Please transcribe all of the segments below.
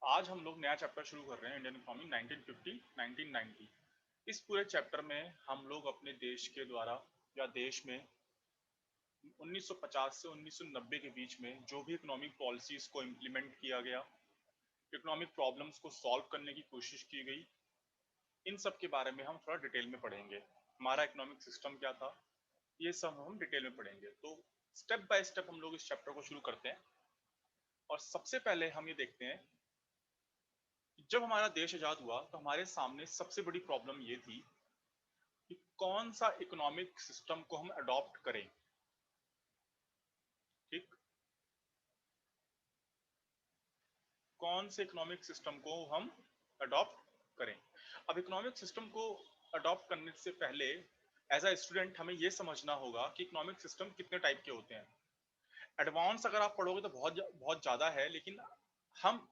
आज हम लोग नया चैप्टर शुरू कर रहे हैं, इंडियन इकोनॉमी 1950-1990। इस पूरे चैप्टर में हम लोग अपने देश के द्वारा या देश में 1950 से 1990 के बीच में जो भी इकोनॉमिक पॉलिसीज को इम्प्लीमेंट किया गया, इकोनॉमिक प्रॉब्लम्स को सॉल्व करने की कोशिश की गई, इन सब के बारे में हम थोड़ा डिटेल में पढ़ेंगे। हमारा इकोनॉमिक सिस्टम क्या था, ये सब हम डिटेल में पढ़ेंगे। तो स्टेप बाय स्टेप हम लोग इस चैप्टर को शुरू करते हैं। और सबसे पहले हम ये देखते हैं, जब हमारा देश आजाद हुआ तो हमारे सामने सबसे बड़ी प्रॉब्लम ये थी कि कौन सा इकोनॉमिक सिस्टम को हम अडॉप्ट करें। ठीक, कौन से इकोनॉमिक सिस्टम को हम अडॉप्ट करें। अब इकोनॉमिक सिस्टम को अडॉप्ट करने से पहले एज अ स्टूडेंट हमें यह समझना होगा कि इकोनॉमिक सिस्टम कितने टाइप के होते हैं। एडवांस अगर आप पढ़ोगे तो बहुत बहुत ज्यादा है, लेकिन हम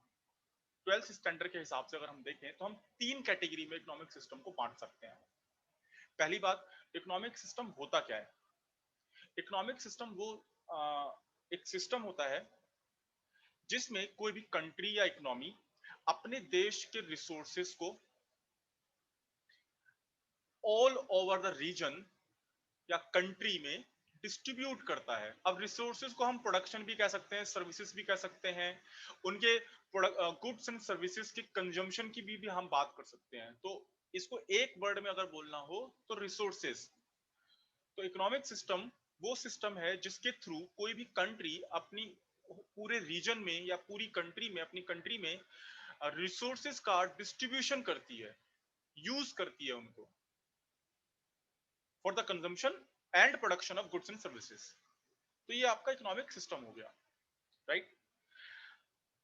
12th स्टैंडर्ड के हिसाब से अगर हम देखें तो हम 3 कैटेगरी में इकोनॉमिक सिस्टम को बांट सकते हैं। पहली बात, इकोनॉमिक सिस्टम होता क्या है। इकोनॉमिक सिस्टम वो एक सिस्टम होता है जिसमें कोई भी कंट्री या इकोनॉमी अपने देश के रिसोर्सेस को ऑल ओवर द रीजन या कंट्री में डिस्ट्रीब्यूट करता है। अब रिसोर्सेज को हम प्रोडक्शन भी कह सकते हैं, सर्विसेज भी कह सकते हैं, उनके गुड्स एंड सर्विसेज के कंजम्पशन की भी हम बात कर सकते हैं। तो इसको एक वर्ड में अगर बोलना हो तो रिसोर्सेज। तो इकोनॉमिक सिस्टम वो सिस्टम है जिसके थ्रू कोई भी कंट्री अपनी पूरे रीजन में या पूरी कंट्री में, अपनी कंट्री में रिसोर्सेज का डिस्ट्रीब्यूशन करती है, यूज करती है उनको for the consumption and production of goods and services. तो ये आपका इकोनॉमिक सिस्टम हो गया, राइट।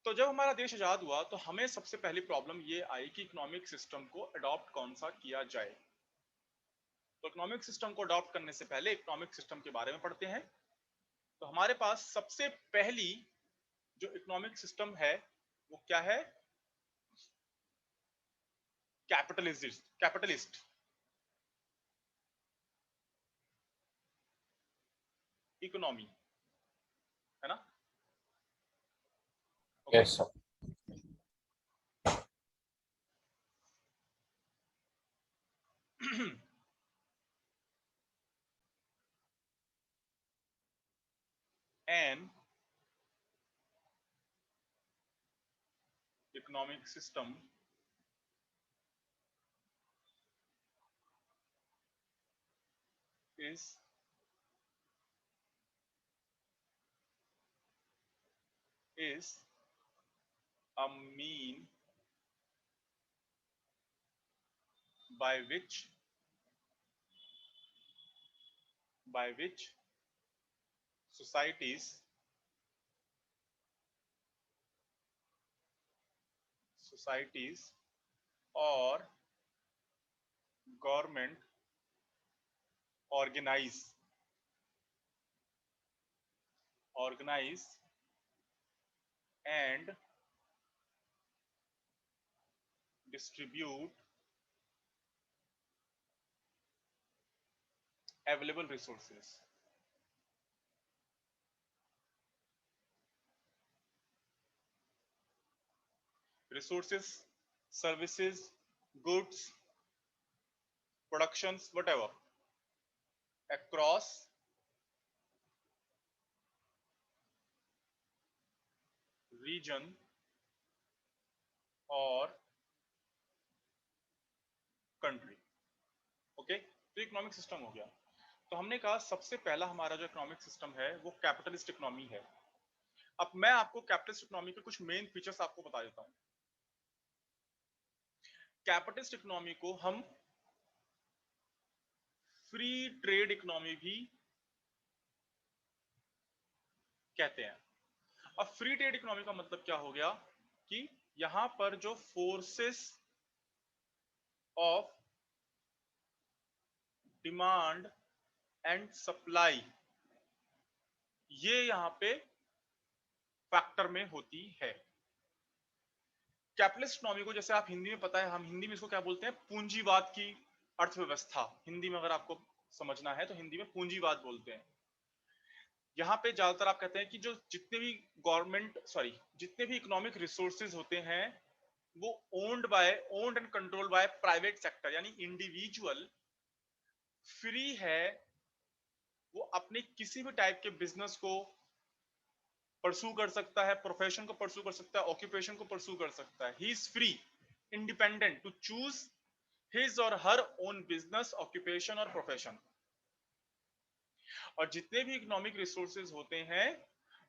तो जब हमारा देश आजाद हुआ तो हमें सबसे पहली प्रॉब्लम ये आई कि इकोनॉमिक सिस्टम को अडॉप्ट कौन सा किया जाए। तो इकोनॉमिक सिस्टम को अडॉप्ट करने से पहले इकोनॉमिक सिस्टम के बारे में पढ़ते हैं। तो हमारे पास सबसे पहली जो इकोनॉमिक सिस्टम है वो क्या है, कैपिटलिस्ट। कैपिटलिस्ट इकोनॉमी, है ना। Okay. Yes sir. An economic system is a mean by which societies or government organize and distribute available resources. Resources, services, goods, productions, whatever, across region or country. Okay, तो economic system हो गया। तो हमने कहा सबसे पहला हमारा जो इकोनॉमिक सिस्टम है वो कैपिटलिस्ट इकोनॉमी है। अब मैं आपको कैपिटलिस्ट इकोनॉमी के कुछ मेन फीचर्स आपको बता देता हूं। कैपिटलिस्ट इकोनॉमी को हम फ्री ट्रेड इकोनॉमी भी कहते हैं। अब फ्री ट्रेड इकोनॉमी का मतलब क्या हो गया कि यहां पर जो forces of demand and supply ये यहां पे फैक्टर में होती है। कैपिटलिस्ट इकोनॉमी को जैसे आप हिंदी में पता है, हम हिंदी में इसको क्या बोलते हैं, पूंजीवाद की अर्थव्यवस्था। हिंदी में अगर आपको समझना है तो हिंदी में पूंजीवाद बोलते हैं। यहाँ पे ज्यादातर आप कहते हैं कि जो जितने भी जितने भी इकोनॉमिक रिसोर्सेज होते हैं वो owned and controlled by private sector, यानी इंडिविजुअल फ्री है वो अपने किसी भी टाइप के बिजनेस को परसू कर सकता है, प्रोफेशन को परसू कर सकता है, ऑक्यूपेशन को परसू कर सकता है। He is free independent to choose his or her own business, occupation और प्रोफेशन। और जितने भी इकोनॉमिक रिसोर्सेज होते हैं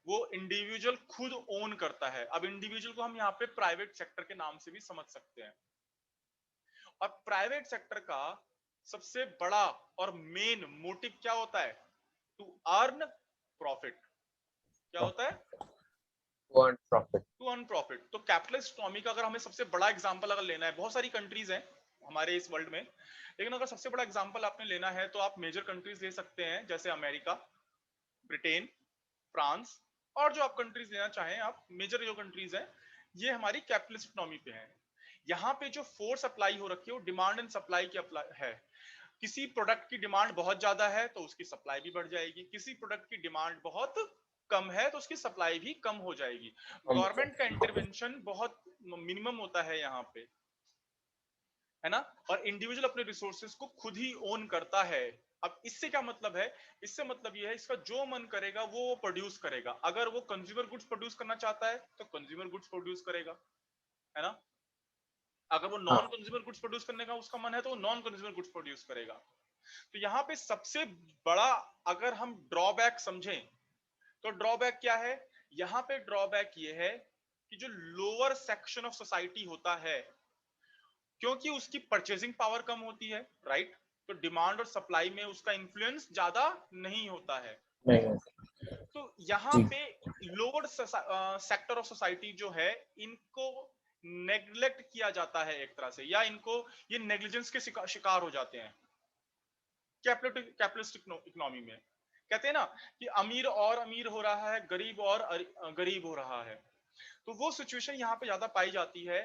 वो इंडिविजुअल खुद ओन करता है। अब इंडिविजुअल को हम यहाँ पे प्राइवेट सेक्टर के नाम से भी समझ सकते हैं। और प्राइवेट सेक्टर का सबसे बड़ा और मेन मोटिव क्या होता है? To earn profit. क्या होता है? To earn profit. To earn profit. तो कैपिटलिस्ट इकोनॉमी का अगर हमें सबसे बड़ा एग्जांपल अगर लेना है, बहुत सारी कंट्रीज हैं हमारे इस वर्ल्ड में, लेकिन अगर सबसे बड़ा एग्जांपल आपने लेना है तो आप मेजर कंट्रीज ले सकते हैं जैसे अमेरिका, ब्रिटेन, फ्रांस, और जो आप कंट्रीज लेना चाहें आप, मेजर जो कंट्रीज हैं ये हमारी कैपिटलिस्ट इकोनॉमी पे हैं। यहाँ पे जो फोर्स अप्लाई हो रखी है वो डिमांड एंड सप्लाई की अप्लाई है। किसी प्रोडक्ट की डिमांड बहुत ज्यादा है तो उसकी सप्लाई भी बढ़ जाएगी, किसी प्रोडक्ट की डिमांड बहुत कम है तो उसकी सप्लाई भी कम हो जाएगी। गवर्नमेंट का इंटरवेंशन बहुत मिनिमम होता है यहाँ पे, है ना। और इंडिविजुअल अपने रिसोर्सेज को खुद ही ओन करता है। अब इससे क्या मतलब है? इससे मतलब यह है इसका जो मन करेगा वो प्रोड्यूस करेगा। अगर वो कंज्यूमर गुड्स प्रोड्यूस करना चाहता है तो कंज्यूमर गुड्स प्रोड्यूस करेगा, है ना। अगर वो नॉन हाँ कंज्यूमर गुड्स प्रोड्यूस करने का उसका मन है तो वो नॉन कंज्यूमर गुड्स प्रोड्यूस करेगा। तो यहाँ पे सबसे बड़ा अगर हम ड्रॉबैक समझें तो ड्रॉबैक क्या है? यहाँ पे ड्रॉबैक ये है कि जो लोअर सेक्शन ऑफ सोसाइटी होता है, क्योंकि उसकी परचेसिंग पावर कम होती है, राइट, तो डिमांड और सप्लाई में उसका इन्फ्लुएंस ज्यादा नहीं होता है। नहीं। तो यहाँ जी। पे लोअर सेक्टर ऑफ सोसाइटी जो है इनको नेग्लेक्ट किया जाता है एक तरह से, या इनको ये नेग्लिजेंस के शिकार हो जाते हैं कैपिटलिस्ट इकोनॉमी में। कहते हैं ना कि अमीर और अमीर हो रहा है, गरीब और गरीब हो रहा है। तो वो सिचुएशन यहाँ पे ज्यादा पाई जाती है।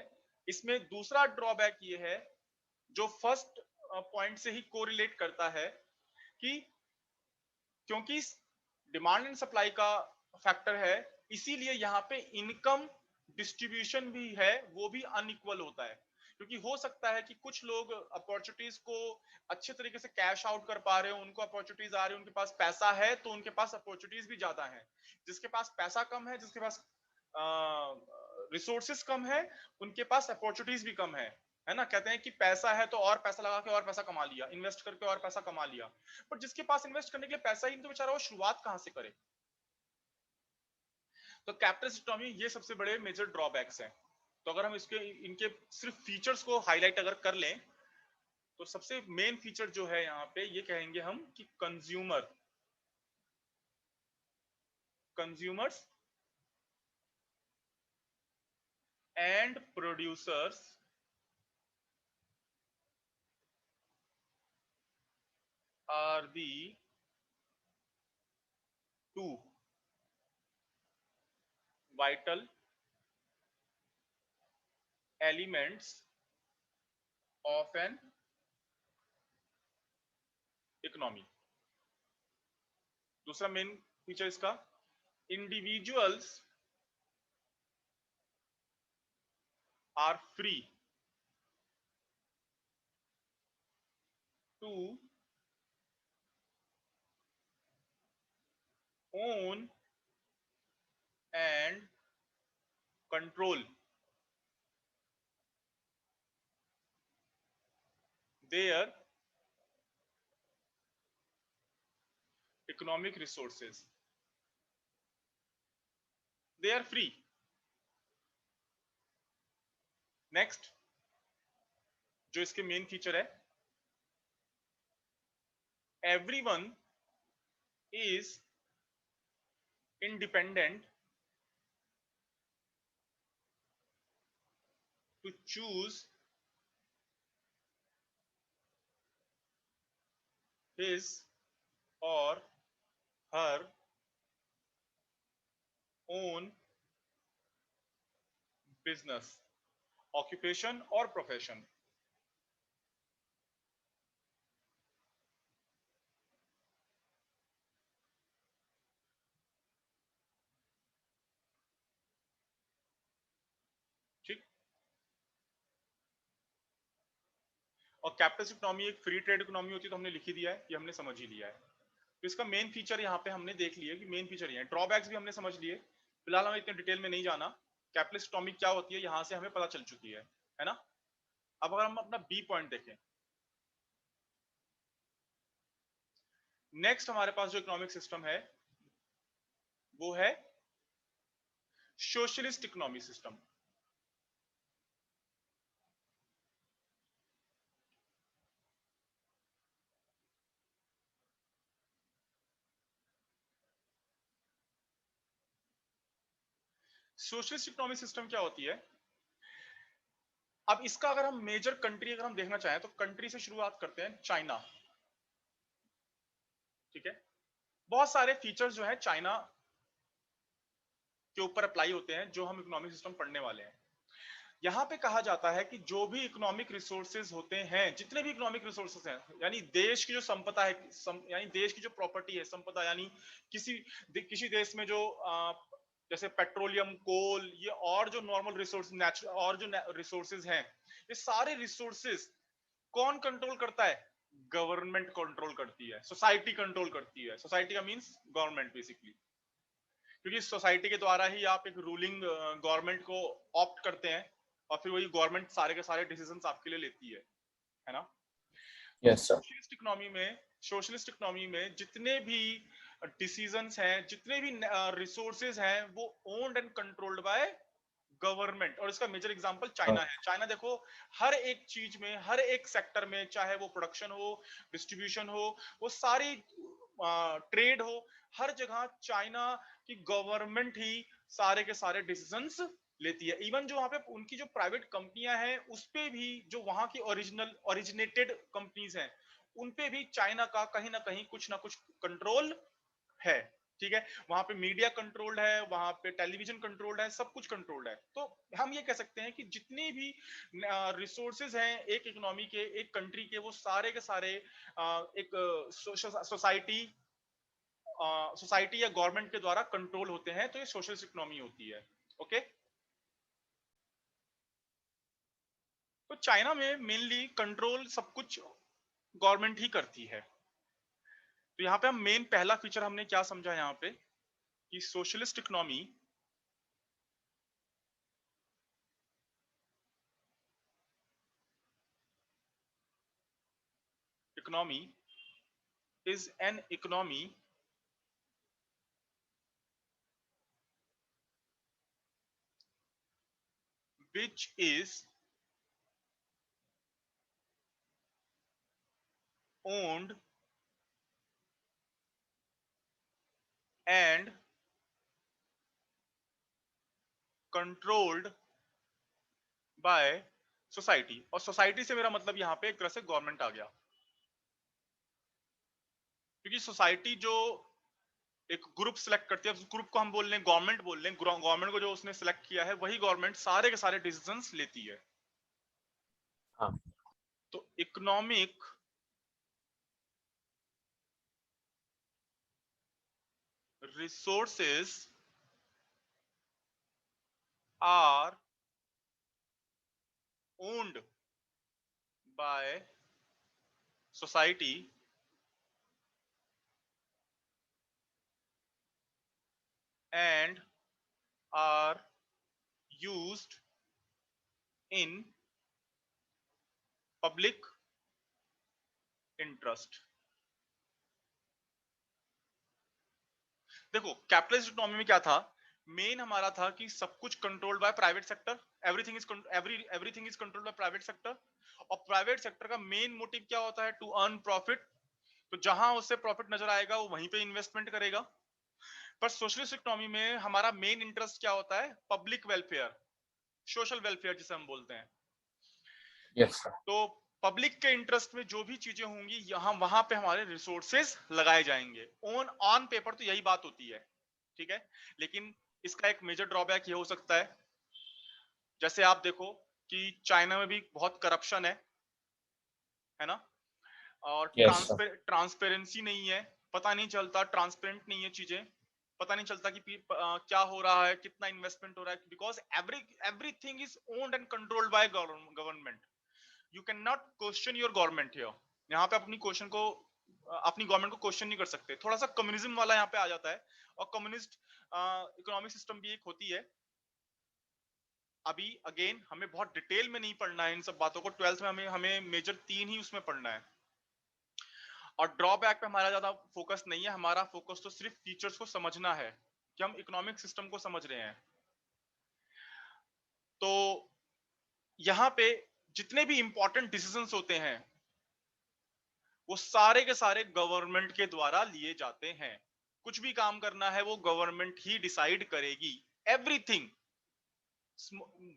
इसमें दूसरा ड्रॉबैक ये है जो फर्स्ट पॉइंट से ही कोरिलेट करता है कि क्योंकि डिमांड एंड सप्लाई का फैक्टर है, इसीलिए यहाँ पे इनकम डिस्ट्रीब्यूशन भी है वो भी अनइक्वल होता है। क्योंकि हो सकता है कि कुछ लोग अपॉर्चुनिटीज को अच्छे तरीके से कैश आउट कर पा रहे हो, उनको अपॉर्चुनिटीज आ रही है, उनके पास पैसा है तो उनके पास अपॉर्चुनिटीज भी ज्यादा है। जिसके पास पैसा कम है, जिसके पास रिसोर्सेस कम है, उनके पास अपॉर्चुनिटीज भी कम है ना। कहते हैं कि पैसा है तो और पैसा लगा के और पैसा कमा लिया, इन्वेस्ट करके और पैसा कमा लिया। पर जिसके पास इन्वेस्ट करने के लिए पैसा ही नहीं तो बेचारा वो शुरुआत कहां से करे? तो कैपिटलिस्ट इकोनॉमी ये सबसे बड़े मेजर ड्रॉबैक्स हैं। तो अगर हम इसके इनके सिर्फ फीचर्स को हाईलाइट अगर कर लें तो सबसे मेन फीचर जो है यहाँ पे ये कहेंगे हम कि consumers and producers are the two vital elements of an economy. दूसरा मेन फीचर इसका, individuals are free to own and control their economic resources. They are free. Next, जो इसके मेन फीचर है, everyone is independent to choose his or her own business, occupation or profession. और capitalist economy एक free trade economy होती है, तो हमने लिख ही दिया है, ये हमने समझ ही लिया है। तो इसका मेन फीचर यहाँ पे हमने देख लिया कि मेन फीचर ये है, ड्रॉबैक्स भी हमने समझ लिए, फिलहाल हमें इतने डिटेल में नहीं जाना। कैपिटलिस्ट इकोनॉमी क्या होती है यहाँ से हमें पता चल चुकी है ना। अब अगर हम अपना बी पॉइंट देखें, नेक्स्ट हमारे पास जो इकोनॉमिक सिस्टम है वो है socialist economic system. Socialist economic system क्या होती है? अब इसका अगर हम मेजर कंट्री अगर हम देखना चाहें तो कंट्री से शुरुआत करते हैं, चाइना। ठीक है, बहुत सारे फीचर्स जो है चाइना के ऊपर अप्लाई होते हैं जो हम इकोनॉमिक सिस्टम पढ़ने वाले हैं। यहाँ पे कहा जाता है कि जो भी इकोनॉमिक रिसोर्सेज होते हैं, जितने भी इकोनॉमिक रिसोर्सेज हैं, यानी देश की जो संपदा है, यानी देश की जो प्रॉपर्टी है, संपदा, यानी किसी देश में जो जैसे पेट्रोलियम, कोल, ये और जो नॉर्मल रिसोर्स, नेचुरल और जो रिसोर्सेज हैं, ये सारे रिसोर्सेज कौन कंट्रोल करता है? गवर्नमेंट कंट्रोल करती है, सोसाइटी कंट्रोल करती है। सोसाइटी का मींस गवर्नमेंट बेसिकली, क्योंकि सोसाइटी के द्वारा ही आप एक रूलिंग गवर्नमेंट को ऑप्ट करते हैं और फिर वही गवर्नमेंट सारे के सारे डिसीजंस आपके लिए लेती है ना। तो Yes, sir. सोशलिस्ट इकोनॉमी में जितने भी डिसीजंस हैं, जितने भी रिसोर्सेज हैं, वो owned and controlled by government. और इसका मेजर एग्जांपल चाइना है। चाइना देखो, हर एक चीज में, हर एक सेक्टर में, चाहे वो प्रोडक्शन हो, डिस्ट्रीब्यूशन हो, वो सारी ट्रेड हो, हर जगह चाइना की गवर्नमेंट ही सारे के सारे डिसीजंस लेती है। इवन जो वहां पे उनकी जो प्राइवेट कंपनियां हैं, उस पे भी, जो वहां की ओरिजिनेटेड कंपनीज हैं, उन पे भी चाइना का कहीं ना कुछ कंट्रोल है। ठीक है, वहां पे मीडिया कंट्रोल्ड है, वहां पे टेलीविजन कंट्रोल्ड है, सब कुछ कंट्रोल्ड है। तो हम ये कह सकते हैं कि जितने भी रिसोर्सेज हैं एक इकोनॉमी के, एक कंट्री के, वो सारे के सारे एक सोसाइटी या गवर्नमेंट के द्वारा कंट्रोल होते हैं। तो ये सोशलिस्ट इकोनॉमी होती है। ओके, तो चाइना में मेनली कंट्रोल सब कुछ गवर्नमेंट ही करती है। तो यहाँ पे हम मेन पहला फीचर हमने क्या समझा यहाँ पे, कि socialist economy is an economy which is owned and controlled by society. और सोसाइटी से मेरा मतलब यहाँ पे एक तरह से गवर्नमेंट आ गया, क्योंकि सोसाइटी जो एक ग्रुप सेलेक्ट करती है, उस ग्रुप को हम बोल लें गवर्नमेंट, बोल लें गवर्नमेंट को, जो उसने सेलेक्ट किया है वही गवर्नमेंट सारे के सारे डिसीजंस लेती है। हाँ. तो economic resources are owned by society and are used in public interest। देखो, कैपिटलिस्ट इकोनॉमी में क्या था, मेन हमारा था कि सब कुछ controlled by private sector, everything is controlled by private sector. और प्राइवेट सेक्टर का मेन मोटिव क्या होता है? To earn profit. तो जहां उसे प्रॉफिट नजर आएगा वो वहीं पे इन्वेस्टमेंट करेगा। पर सोशलिस्ट इकोनॉमी में हमारा मेन इंटरेस्ट क्या होता है? पब्लिक वेलफेयर, सोशल वेलफेयर जिसे हम बोलते हैं। Yes, sir. तो पब्लिक के इंटरेस्ट में जो भी चीजें होंगी, यहाँ वहां पे हमारे रिसोर्सेज लगाए जाएंगे। ऑन पेपर तो यही बात होती है, ठीक है। लेकिन इसका एक मेजर ड्रॉबैक ये हो सकता है, जैसे आप देखो कि चाइना में भी बहुत करप्शन है ना, और Yes, sir. ट्रांसपेरेंसी नहीं है, पता नहीं चलता, ट्रांसपेरेंट नहीं है चीजें, पता नहीं चलता कि क्या हो रहा है, कितना इन्वेस्टमेंट हो रहा है, because everything is owned and controlled by government. You can not question your government here. यहाँ पे अपनी क्वेश्चन को अपनी गवर्नमेंट को क्वेश्चन नहीं कर सकते। थोड़ा सा कम्युनिज्म वाला यहाँ पे आ जाता है, और कम्युनिस्ट इकोनॉमिक सिस्टम भी एक होती है। अभी अगेन हमें बहुत डिटेल में नहीं पढ़ना है इन सब बातों को, 12th में हमें हमें मेजर 3 ही उसमें पढ़ना है, और ड्रॉबैक पे हमारा ज्यादा फोकस नहीं है। हमारा फोकस तो सिर्फ फीचर्स को समझना है कि हम इकोनॉमिक सिस्टम को समझ रहे हैं। तो यहाँ पे जितने भी इंपॉर्टेंट डिसीजंस होते हैं वो सारे के सारे गवर्नमेंट के द्वारा लिए जाते हैं। कुछ भी काम करना है वो गवर्नमेंट ही डिसाइड करेगी। एवरीथिंग,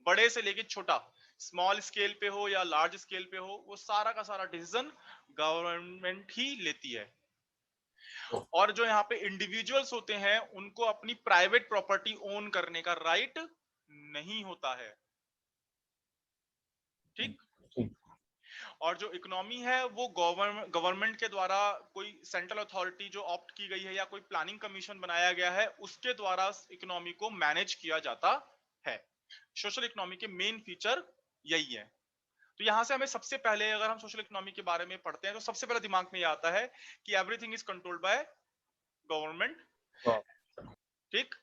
बड़े से लेके छोटा, स्मॉल स्केल पे हो या लार्ज स्केल पे हो, वो सारा का सारा डिसीजन गवर्नमेंट ही लेती है। और जो यहाँ पे इंडिविजुअल्स होते हैं उनको अपनी प्राइवेट प्रॉपर्टी ओन करने का राइट नहीं होता है। ठीक। ठीक। और जो इकोनॉमी है वो गवर्नमेंट के द्वारा कोई सेंट्रल अथॉरिटी जो ऑप्ट की गई है या कोई प्लानिंग कमीशन बनाया गया है उसके द्वारा इकोनॉमी को मैनेज किया जाता है। सोशल इकोनॉमी के मेन फीचर यही है। तो यहां से हमें सबसे पहले, अगर हम सोशल इकोनॉमी के बारे में पढ़ते हैं तो सबसे पहले दिमाग में यह आता है कि everything is controlled by government. हाँ, ठीक।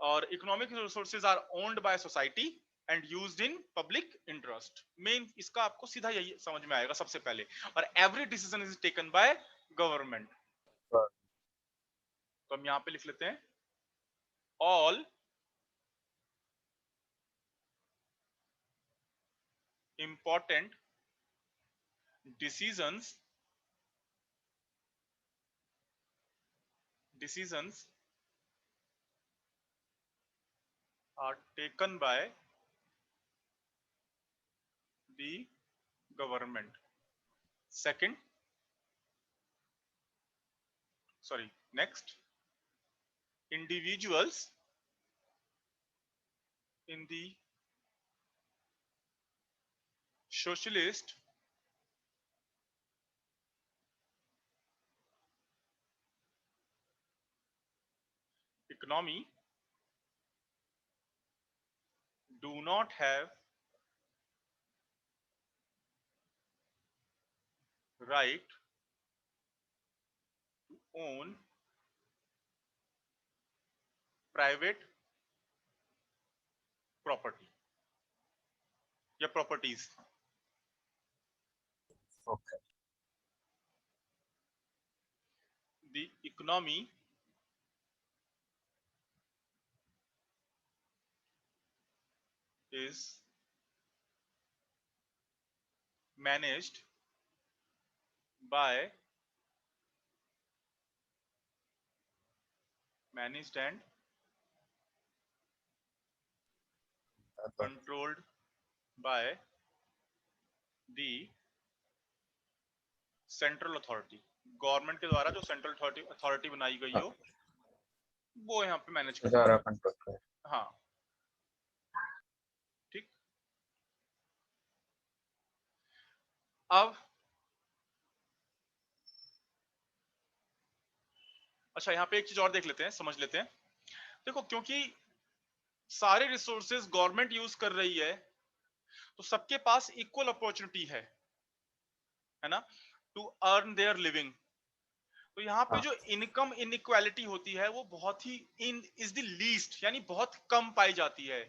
और economic resources are owned by society and used in public interest. Main इसका आपको सीधा यही समझ में आएगा सबसे पहले। और every decision is taken by government. हाँ, तो हम यहां पे लिख लेते हैं, all important decisions decisions are taken by the government. Second, sorry, next, individuals in the socialist economy do not have right to own private property या properties। okay, The economy is managed by managed and controlled by the central authority. Government के द्वारा जो central authority बनाई गई हाँ, हो वो यहाँ पे मैनेज करती सारा है। कंट्रोल कर। हाँ। ठीक। अब अच्छा, यहाँ पे एक चीज और देख लेते हैं, समझ लेते हैं। देखो, क्योंकि सारे रिसोर्सेज गवर्नमेंट यूज कर रही है तो सबके पास इक्वल अपॉर्चुनिटी है ना, टू अर्न देयर लिविंग। तो यहाँ पे हाँ, जो इनकम इनइक्वालिटी होती है वो बहुत ही इन इज द लीस्ट, यानी बहुत कम पाई जाती है।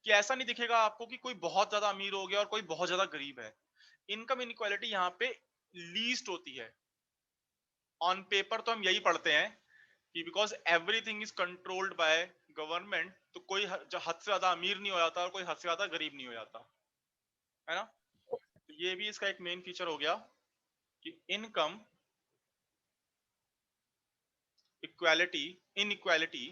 कि ऐसा नहीं दिखेगा आपको कि कोई बहुत ज्यादा अमीर हो गया और कोई बहुत ज्यादा गरीब है। इनकम इनइक्वालिटी यहाँ पे लीस्ट होती है। ऑन पेपर तो हम यही पढ़ते हैं कि because everything is controlled by government, तो कोई हद से ज्यादा अमीर नहीं हो जाता और कोई हद से ज्यादा गरीब नहीं हो जाता, है ना। तो ये भी इसका एक मेन फीचर हो गया कि income equality inequality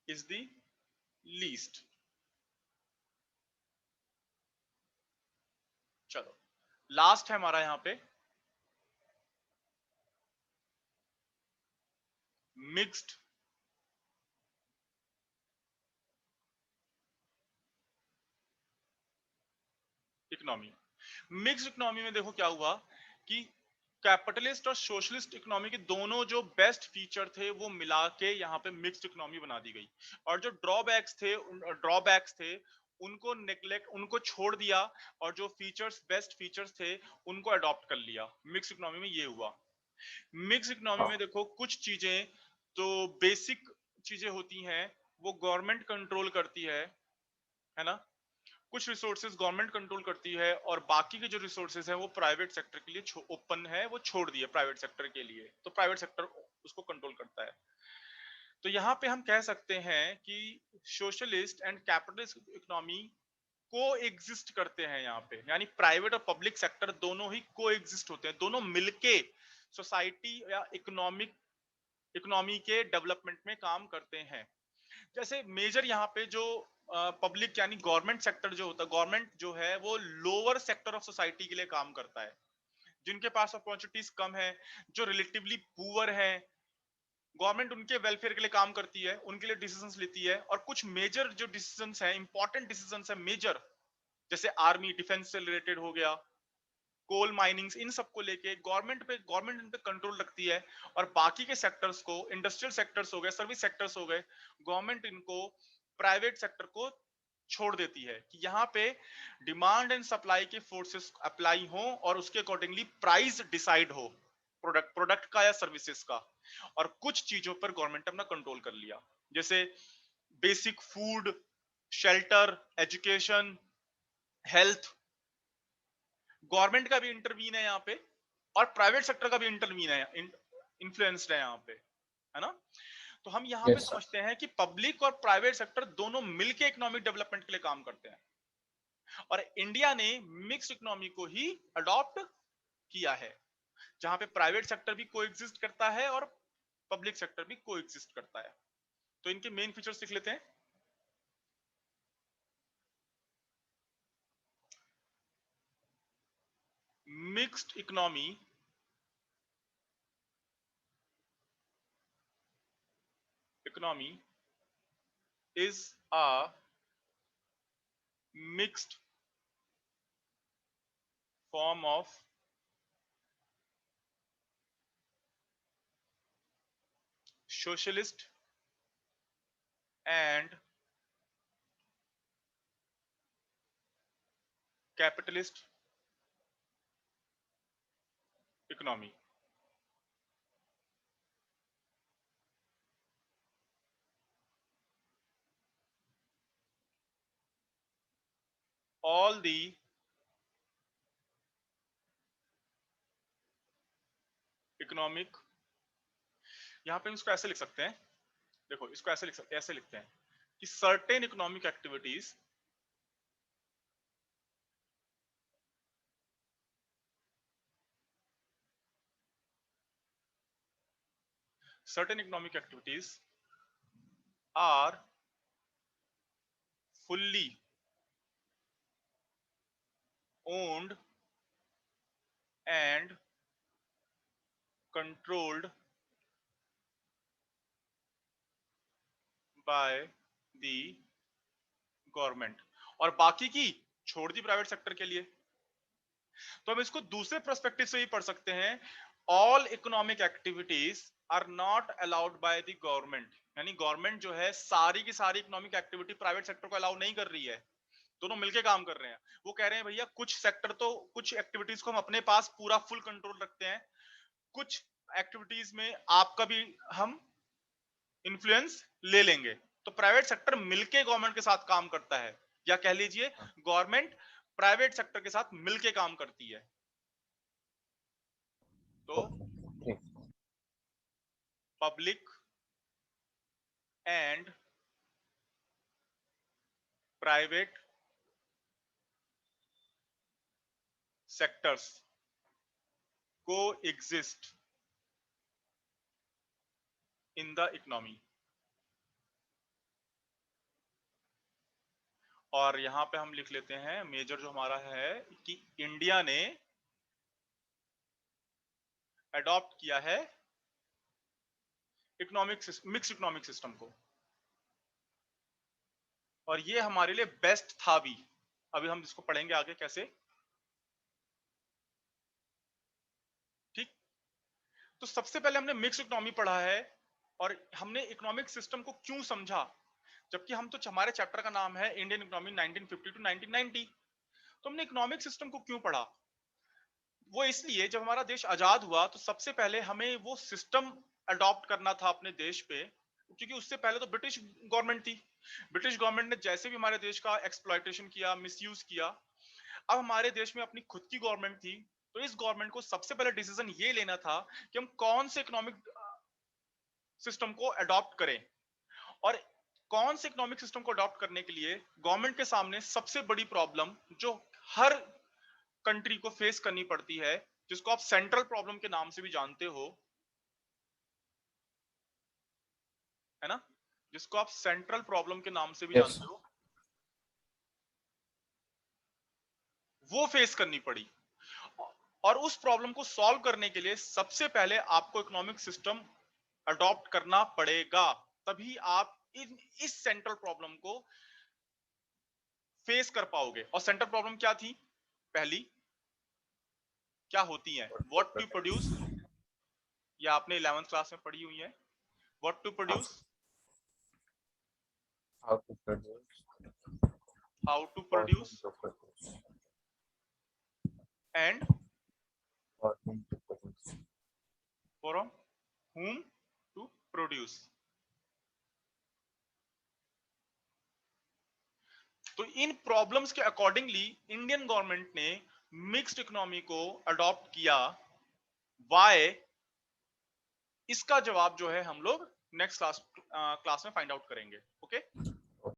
is the least. चलो, लास्ट है हमारा यहाँ पे मिक्स्ड इकोनॉमी। मिक्स्ड इकोनॉमी में देखो क्या हुआ कि कैपिटलिस्ट और सोशलिस्ट इकोनॉमी के दोनों जो बेस्ट फीचर थे वो मिला के यहाँ पे मिक्स्ड इकोनॉमी बना दी गई, और जो ड्रॉबैक्स थे उनको नेग्लेक्ट, उनको छोड़ दिया, और जो फीचर्स बेस्ट फीचर्स थे उनको अडॉप्ट कर लिया। मिक्स इकोनॉमी में ये हुआ। मिक्स इकोनॉमी में हाँ, देखो कुछ चीजें तो बेसिक चीजें होती हैं वो गवर्नमेंट कंट्रोल करती है ना, कुछ रिसोर्सेज गवर्नमेंट कंट्रोल करती है, और बाकी के जो रिसोर्सेज है वो प्राइवेट सेक्टर के लिए ओपन है, वो छोड़ दिए प्राइवेट सेक्टर के लिए, तो प्राइवेट सेक्टर उसको कंट्रोल करता है। तो यहाँ पे हम कह सकते हैं कि सोशलिस्ट एंड कैपिटलिस्ट इकोनॉमी को एग्जिस्ट करते हैं यहाँ पे, यानी प्राइवेट और पब्लिक सेक्टर दोनों ही को एग्जिस्ट होते हैं, दोनों मिलके सोसाइटी या इकोनॉमी के डेवलपमेंट में काम करते हैं। जैसे मेजर यहाँ पे जो पब्लिक यानी गवर्नमेंट सेक्टर जो होता है, गवर्नमेंट जो है वो लोअर सेक्टर ऑफ सोसाइटी के लिए काम करता है, जिनके पास अपॉर्चुनिटीज कम है, जो रिलेटिवली पुअर है, गवर्नमेंट उनके वेलफेयर के लिए काम करती है, उनके लिए डिसीजंस लेती है, और कुछ मेजर जो डिसीजंस हैं, इंपॉर्टेंट डिसीजंस है मेजर, जैसे आर्मी डिफेंस से रिलेटेड हो गया, कोल माइनिंग्स, इन सब को लेके गवर्नमेंट इन पे कंट्रोल रखती है, और बाकी के सेक्टर्स को, इंडस्ट्रियल सेक्टर्स हो गए, सर्विस सेक्टर्स हो गए, गवर्नमेंट इनको प्राइवेट सेक्टर को छोड़ देती है कि यहाँ पे डिमांड एंड सप्लाई के फोर्सेस अप्लाई हो और उसके अकॉर्डिंगली प्राइस डिसाइड हो, प्रोडक्ट का या सर्विसेज का। और कुछ चीजों पर गवर्नमेंट अपना कंट्रोल कर लिया, जैसे basic food, shelter, education, health, government का भी इंटरवीन है यहाँ पे, और प्राइवेट सेक्टर का भी इंटरवीन है, इन्फ्लुएंस्ड है यहाँ पे, है ना। तो हम यहाँ पे yes, sir. समझते हैं कि पब्लिक और प्राइवेट सेक्टर दोनों मिलके इकोनॉमिक डेवलपमेंट के लिए काम करते हैं, और इंडिया ने मिक्स इकोनॉमी को ही अडॉप्ट किया है, जहां पे प्राइवेट सेक्टर भी कोएग्जिस्ट करता है और पब्लिक सेक्टर भी कोएग्जिस्ट करता है। तो इनके मेन फीचर्स लिख लेते हैं। Mixed economy is a mixed form of socialist and capitalist economy. All the economic, यहां पे हम इसको ऐसे लिख सकते हैं, देखो इसको ऐसे लिखते हैं कि certain economic activities are fully owned and controlled by the government, और बाकी की छोड़ दी प्राइवेट सेक्टर के लिए। तो हम इसको दूसरे पर्सपेक्टिव से भी पढ़ सकते हैं, all economic activities are not allowed by the government, यानी गवर्नमेंट जो है सारी की सारी इकोनॉमिक एक्टिविटी प्राइवेट सेक्टर को अलाउ नहीं कर रही है, दोनों मिलके काम कर रहे हैं। वो कह रहे हैं भैया कुछ सेक्टर तो, कुछ एक्टिविटीज को हम अपने पास पूरा फुल कंट्रोल रखते हैं, कुछ एक्टिविटीज में आपका भी हम इन्फ्लुएंस ले लेंगे। तो प्राइवेट सेक्टर मिलके गवर्नमेंट के साथ काम करता है, या कह लीजिए हाँ, गवर्नमेंट प्राइवेट सेक्टर के साथ मिलके काम करती है। तो okay, ठीक, पब्लिक एंड प्राइवेट सेक्टर्स को एग्जिस्ट इन द इकोनॉमी। और यहां पे हम लिख लेते हैं मेजर जो हमारा है कि इंडिया ने अडॉप्ट किया है मिक्स इकोनॉमिक सिस्टम को, और ये हमारे लिए बेस्ट था भी। अभी हम इसको पढ़ेंगे आगे कैसे। ठीक। तो सबसे पहले हमने मिक्स्ड इकोनॉमी पढ़ा है और हमने इकोनॉमिक सिस्टम को क्यों समझा, जबकि हम तो हमारे चैप्टर का नाम है इंडियन इकोनॉमी 1950 टू 1990। तो हमने इकोनॉमिक सिस्टम को क्यों पढ़ा? वो इसलिए जब हमारा देश आजाद हुआ तो सबसे पहले हमें वो सिस्टम अडॉप्ट करना था अपने देश पे, क्योंकि उससे पहले तो ब्रिटिश गवर्नमेंट थी। ब्रिटिश गवर्नमेंट ने जैसे भी हमारे देश का एक्सप्लॉयटेशन किया, मिसयूज किया। अब हमारे देश में अपनी खुद की गवर्नमेंट थी, तो इस गवर्नमेंट को सबसे पहले डिसीजन ये लेना था कि हम कौन से इकोनॉमिक सिस्टम को अडॉप्ट करें। और कौन से इकोनॉमिक सिस्टम को अडॉप्ट करने के लिए गवर्नमेंट के सामने सबसे बड़ी प्रॉब्लम जो हर कंट्री को फेस करनी पड़ती है, जिसको आप सेंट्रल प्रॉब्लम के नाम से भी जानते हो, है ना, जिसको आप सेंट्रल प्रॉब्लम के नाम से भी Yes, जानते हो, वो फेस करनी पड़ी। और उस प्रॉब्लम को सॉल्व करने के लिए सबसे पहले आपको इकोनॉमिक सिस्टम अडॉप्ट करना पड़ेगा, तभी आप इस सेंट्रल प्रॉब्लम को फेस कर पाओगे। और सेंट्रल प्रॉब्लम क्या थी? पहली क्या होती है? व्हाट टू प्रोड्यूस, ये आपने 11th क्लास में पढ़ी हुई है। What to produce, how to produce, how to for produce, whom to produce, and for whom to produce. From whom to produce. तो इन प्रॉब्लम्स के अकॉर्डिंगली इंडियन गवर्नमेंट ने मिक्स्ड इकोनॉमी को अडॉप्ट किया। वाई? इसका जवाब जो है हम लोग नेक्स्ट क्लास में फाइंड आउट करेंगे। ओके।